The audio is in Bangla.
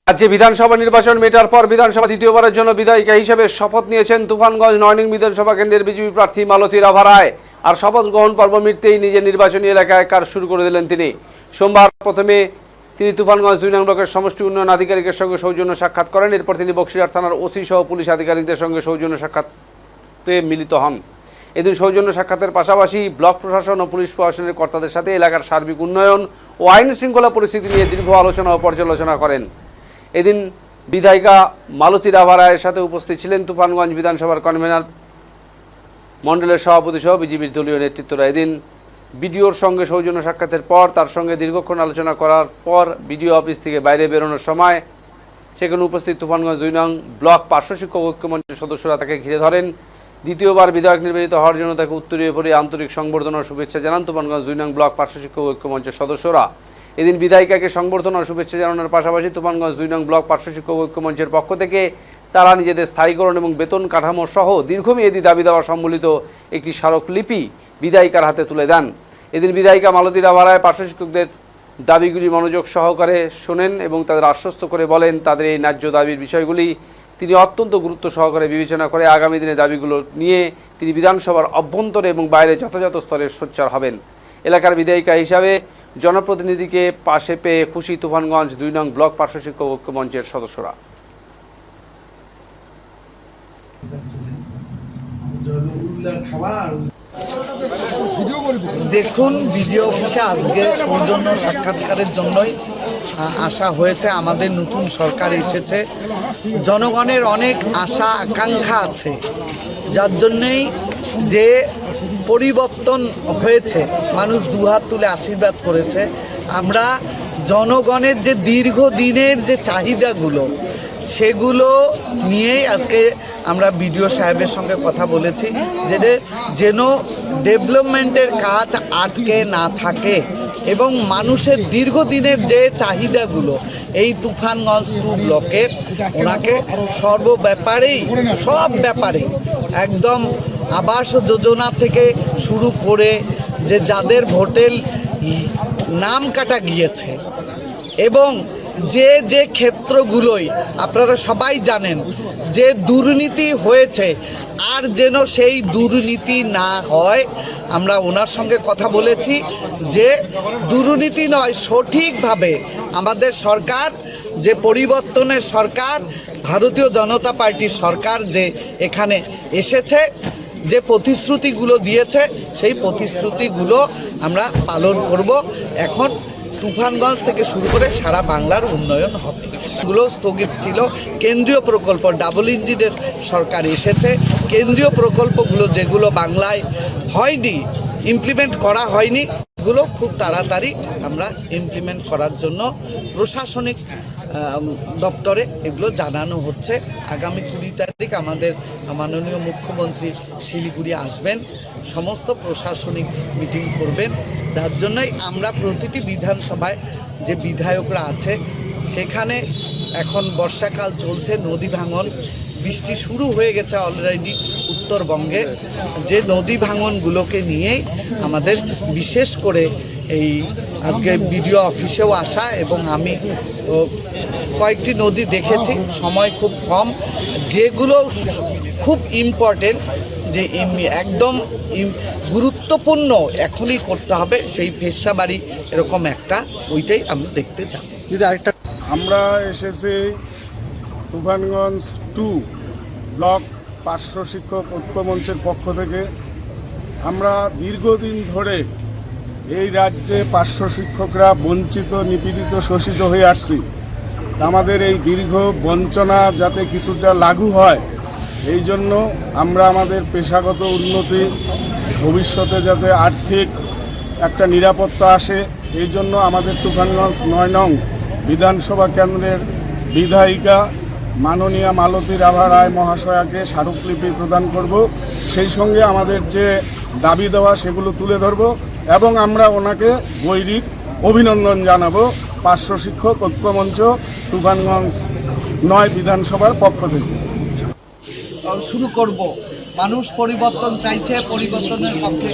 রাজ্যে বিধানসভা নির্বাচন মেটার পর বিধানসভা দ্বিতীয়বারের জন্য বিধায়িকা হিসেবে শপথ নিয়েছেন তুফানগঞ্জ ৯ নং বিধানসভা কেন্দ্রের বিজেপি প্রার্থী মালতী রাভা রায়। আর শপথ গ্রহণ পর্ব মিটতেই নিজের নির্বাচনী এলাকায় কাজ শুরু করে দিলেন তিনি। সোমবার প্রথমে তিনি তুফানগঞ্জ ২ নং ব্লকের সমষ্টি উন্নয়ন আধিকারিকের সঙ্গে সৌজন্য সাক্ষাৎ করেন। এরপর তিনি বক্সিরহাট থানার ওসি সহ পুলিশ আধিকারিকদের সঙ্গে সৌজন্য সাক্ষাতে মিলিত হন। এদিন সৌজন্য সাক্ষাতের পাশাপাশি ব্লক প্রশাসন ও পুলিশ প্রশাসনের কর্তাদের সাথে এলাকার সার্বিক উন্নয়ন ও আইন শৃঙ্খলা পরিস্থিতি নিয়ে দীর্ঘ আলোচনা ও পর্যালোচনা করেন। এদিন বিধায়িকা মালতী রাভা রায়ের সাথে উপস্থিত ছিলেন তুফানগঞ্জ বিধানসভার কনভেনার মণ্ডলের সভাপতি সহ বিজেপির দলীয় নেতৃত্বরা। এদিন বিডিওর সঙ্গে সৌজন্য সাক্ষাতের পর তার সঙ্গে দীর্ঘক্ষণ আলোচনা করার পর বিডিও অফিস থেকে বাইরে বেরোনোর সময় সেখানে উপস্থিত তুফানগঞ্জ ২ নং ব্লক পার্শ্ব শিক্ষক ঐক্যমঞ্চের সদস্যরা তাকে ঘিরে ধরেন। দ্বিতীয়বার বিধায়ক নির্বাচিত হওয়ার জন্য তাকে উত্তরীয় পরে আন্তরিক সংবর্ধনা ও শুভেচ্ছা জানান তুফানগঞ্জ ২ নং ব্লক পার্শ্ব শিক্ষক ঐক্যমঞ্চের সদস্যরা। এদিন বিধায়িকাকে সংবর্ধনা ও শুভেচ্ছা জানানোর পাশাপাশি তুফানগঞ্জ ২ নং ব্লক পার্শ্ব শিক্ষক ঐক্যমঞ্চের পক্ষ থেকে তারা নিজেদের স্থায়ীকরণ এবং বেতন কাঠামো সহ দীর্ঘমেয়াদী দাবি দেওয়া সম্বলিত একটি স্মারকলিপি বিধায়িকার হাতে তুলে দেন। এদিন বিধায়িকা মালতী রাভা রায় পার্শ্ব শিক্ষকদের দাবিগুলি মনোযোগ সহকারে শোনেন এবং তাদের আশ্বস্ত করে বলেন তাদের এই ন্যায্য দাবির বিষয়গুলি তিনি অত্যন্ত গুরুত্ব সহকারে বিবেচনা করে আগামী দিনে দাবিগুলো নিয়ে তিনি বিধানসভার অভ্যন্তরে এবং বাইরে যথাযথ স্তরে সোচ্চার হবেন। এলাকার বিধায়িকা হিসাবে জনপ্রতিনিধিকে পাশে পেয়ে খুশি তুফানগঞ্জ ২ নং ব্লক পার্শ্ব শিক্ষক ঐক্যমঞ্চের সদস্যরা। দেখুন, বিডিও অফিসে আজকে সৌজন্য সাক্ষাৎকারের জন্যই আসা হয়েছে। আমাদের নতুন সরকার এসেছে, জনগণের অনেক আশা আকাঙ্ক্ষা আছে, যার জন্যেই যে পরিবর্তন হয়েছে, মানুষ দুহাত তুলে আশীর্বাদ করেছে। আমরা জনগণের যে দীর্ঘদিনের যে চাহিদাগুলো সেগুলো নিয়েই আজকে আমরা বিডিও সাহেবের সঙ্গে কথা বলেছি যে যেন ডেভেলপমেন্টের কাজ আটকে না থাকে এবং মানুষের দীর্ঘদিনের যে চাহিদাগুলো এই তুফানগঞ্জ 2 ব্লকের ওনাকে সব ব্যাপারে একদম আবাস যোজনা থেকে শুরু করে যে যাদের ভোটের নাম কাটা গিয়েছে এবং যে ক্ষেত্রগুলোই আপনারা সবাই জানেন যে দুর্নীতি হয়েছে আর যেন সেই দুর্নীতি না হয়, আমরা ওনার সঙ্গে কথা বলেছি যে দুর্নীতি নয়, সঠিকভাবে আমাদের সরকার যে পরিবর্তনের সরকার, ভারতীয় জনতা পার্টির সরকার যে এখানে এসেছে, যে প্রতিশ্রুতিগুলো দিয়েছে সেই প্রতিশ্রুতিগুলো আমরা পালন করব। এখন তুফানগঞ্জ থেকে শুরু করে সারা বাংলার উন্নয়ন হবে। এগুলো স্থগিত ছিল, কেন্দ্রীয় প্রকল্প ডাবল ইঞ্জিনের সরকার এসেছে, কেন্দ্রীয় প্রকল্পগুলো যেগুলো বাংলায় হয়নি, ইমপ্লিমেন্ট করা হয়নি, এগুলো খুব তাড়াতাড়ি আমরা ইমপ্লিমেন্ট করার জন্য প্রশাসনিক দপ্তরে এগুলো জানানো হচ্ছে। আগামী ২০ তারিখ আমাদের মাননীয় মুখ্যমন্ত্রী শিলিগুড়ি আসবেন, সমস্ত প্রশাসনিক মিটিং করবেন। তার জন্যই আমরা প্রতিটি বিধানসভায় যে বিধায়করা আছে সেখানে এখন বর্ষাকাল চলছে, নদী ভাঙন, বৃষ্টি শুরু হয়ে গেছে অলরেডি উত্তরবঙ্গে, যে নদী ভাঙনগুলোকে নিয়েই আমাদের বিশেষ করে এই আজকে বিডিও অফিসেও আসা এবং আমি কয়েকটি নদী দেখেছি, সময় খুব কম, যেগুলো খুব ইম্পর্টেন্ট, যে একদম গুরুত্বপূর্ণ এখনই করতে হবে, সেই ফেসাবাড়ি এরকম একটা, ওইটাই আমরা দেখতে চাই। আমরা এসেছি তুফানগঞ্জ 2 ব্লক পার্শ্ব শিক্ষক ঐক্যমঞ্চের পক্ষ থেকে। আমরা দীর্ঘদিন ধরে এই রাজ্যে পার্শ্ব শিক্ষকরা বঞ্চিত, নিপীড়িত, শোষিত হয়ে আসছি। আমাদের এই দীর্ঘ বঞ্চনা যাতে কিছুটা লাঘু হয়, এই জন্য আমরা আমাদের পেশাগত উন্নতি, ভবিষ্যতে যাতে আর্থিক একটা নিরাপত্তা আসে, এই জন্য আমাদের তুফানগঞ্জ ৯ নং বিধানসভা কেন্দ্রের বিধায়িকা মাননীয়া মালতী রাভা রায় মহাশয়াকে স্মারকলিপি প্রদান করব। সেই সঙ্গে আমাদের যে দাবি দেওয়া সেগুলো তুলে ধরব এবং আমরা ওনাকে গৈরিক অভিনন্দন জানাবো পার্শ্ব শিক্ষক ঐক্যমঞ্চ তুফানগঞ্জ ৯ বিধানসভার পক্ষ থেকে। শুরু করব, মানুষ পরিবর্তন চাইছে, পরিবর্তনের পক্ষে